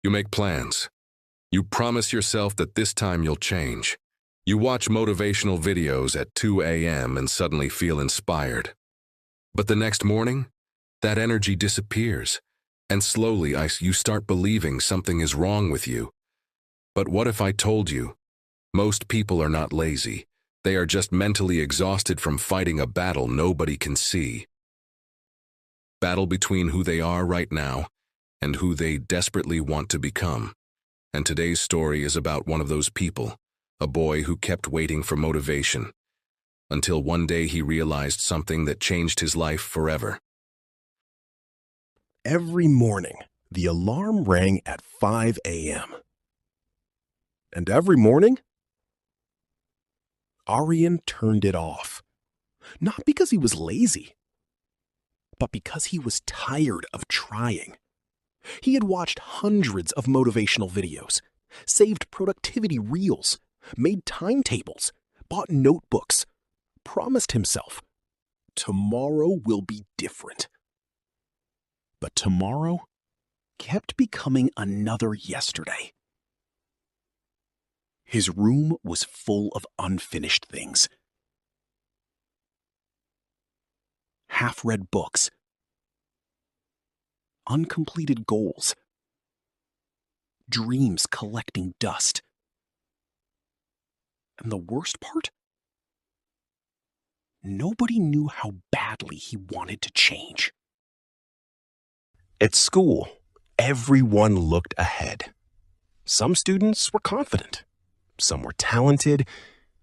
You make plans. You promise yourself that this time you'll change. You watch motivational videos at 2 a.m. and suddenly feel inspired. But the next morning, that energy disappears, and slowly you start believing something is wrong with you. But what if I told you? Most people are not lazy. They are just mentally exhausted from fighting a battle nobody can see. Battle between who they are right now and who they desperately want to become. And today's story is about one of those people, a boy who kept waiting for motivation, until one day he realized something that changed his life forever. Every morning, the alarm rang at 5 a.m. And every morning, Aryan turned it off. Not because he was lazy, but because he was tired of trying. He had watched hundreds of motivational videos, saved productivity reels, made timetables, bought notebooks, promised himself, tomorrow will be different. But tomorrow kept becoming another yesterday. His room was full of unfinished things. Half-read books, uncompleted goals, dreams collecting dust. And the worst part? Nobody knew how badly he wanted to change. At school, everyone looked ahead. Some students were confident. Some were talented.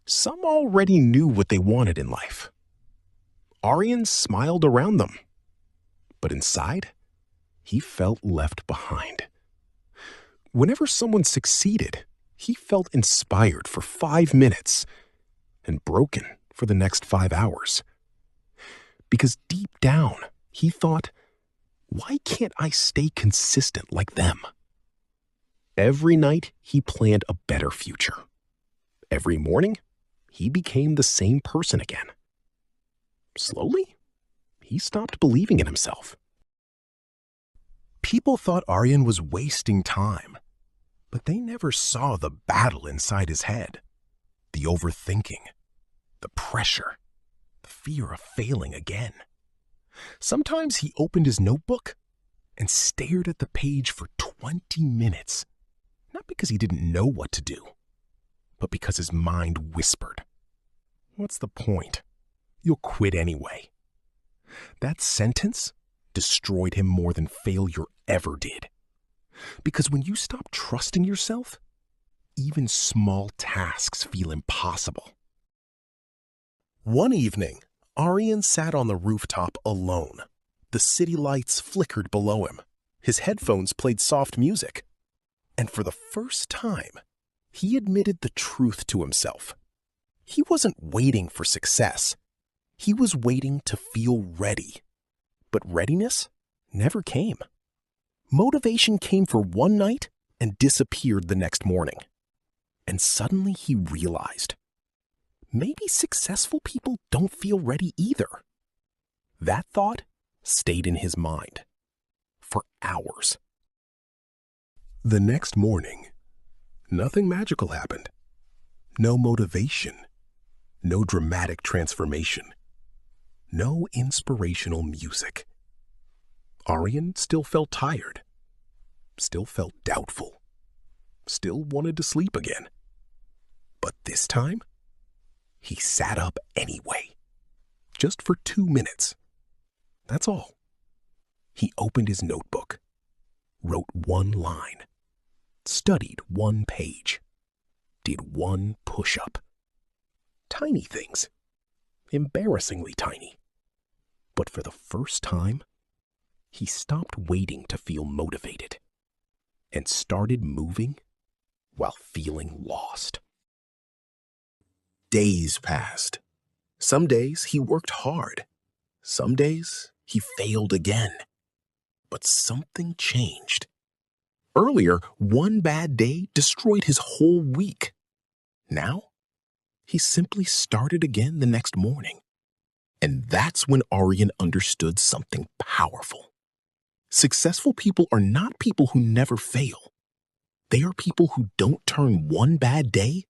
Some already knew what they wanted in life. Aryan smiled around them. But inside, he felt left behind. Whenever someone succeeded, he felt inspired for 5 minutes and broken for the next 5 hours. Because deep down, he thought, why can't I stay consistent like them? Every night, he planned a better future. Every morning, he became the same person again. Slowly, he stopped believing in himself. People thought Aryan was wasting time, but they never saw the battle inside his head, the overthinking, the pressure, the fear of failing again. Sometimes he opened his notebook and stared at the page for 20 minutes, not because he didn't know what to do, but because his mind whispered, "What's the point? You'll quit anyway." That sentence destroyed him more than failure ever did. Because when you stop trusting yourself, even small tasks feel impossible. One evening, Aryan sat on the rooftop alone. The city lights flickered below him. His headphones played soft music. And for the first time, he admitted the truth to himself. He wasn't waiting for success. He was waiting to feel ready. But readiness never came. Motivation came for one night and disappeared the next morning. And suddenly he realized, maybe successful people don't feel ready either. That thought stayed in his mind for hours. The next morning, nothing magical happened. No motivation, no dramatic transformation, no inspirational music. Aryan still felt tired, still felt doubtful, still wanted to sleep again. But this time, he sat up anyway, just for 2 minutes. That's all. He opened his notebook, wrote one line, studied one page, did one push-up. Tiny things, embarrassingly tiny. But for the first time, he stopped waiting to feel motivated and started moving while feeling lost. Days passed. Some days he worked hard. Some days he failed again. But something changed. Earlier, one bad day destroyed his whole week. Now, he simply started again the next morning. And that's when Aryan understood something powerful. Successful people are not people who never fail. They are people who don't turn one bad day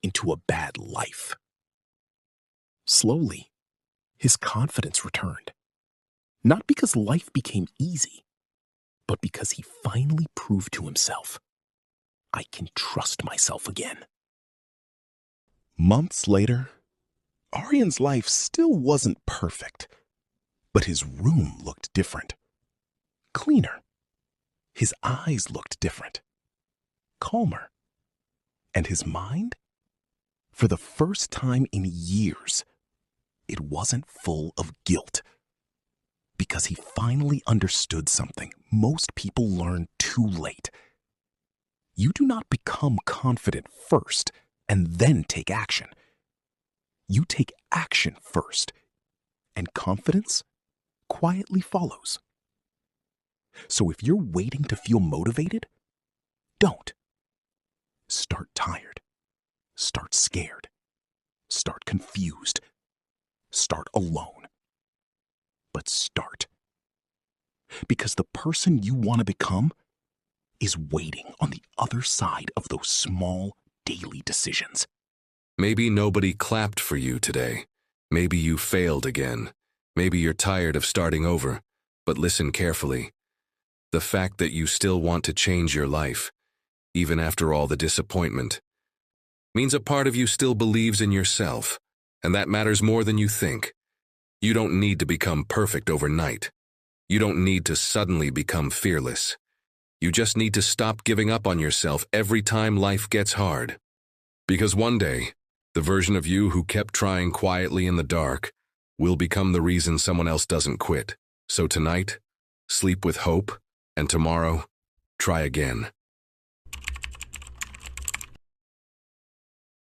into a bad life. Slowly, his confidence returned. Not because life became easy, but because he finally proved to himself, I can trust myself again. Months later, Aryan's life still wasn't perfect, but his room looked different. Cleaner. His eyes looked different. Calmer. And his mind? For the first time in years, it wasn't full of guilt. Because he finally understood something most people learn too late. You do not become confident first and then take action. You take action first, and confidence quietly follows. So if you're waiting to feel motivated, don't. Start tired. Start scared. Start confused. Start alone. But start. Because the person you want to become is waiting on the other side of those small daily decisions. Maybe nobody clapped for you today. Maybe you failed again. Maybe you're tired of starting over. But listen carefully. The fact that you still want to change your life, even after all the disappointment, means a part of you still believes in yourself, and that matters more than you think. You don't need to become perfect overnight. You don't need to suddenly become fearless. You just need to stop giving up on yourself every time life gets hard. Because one day, the version of you who kept trying quietly in the dark will become the reason someone else doesn't quit. So tonight, sleep with hope, and tomorrow, try again.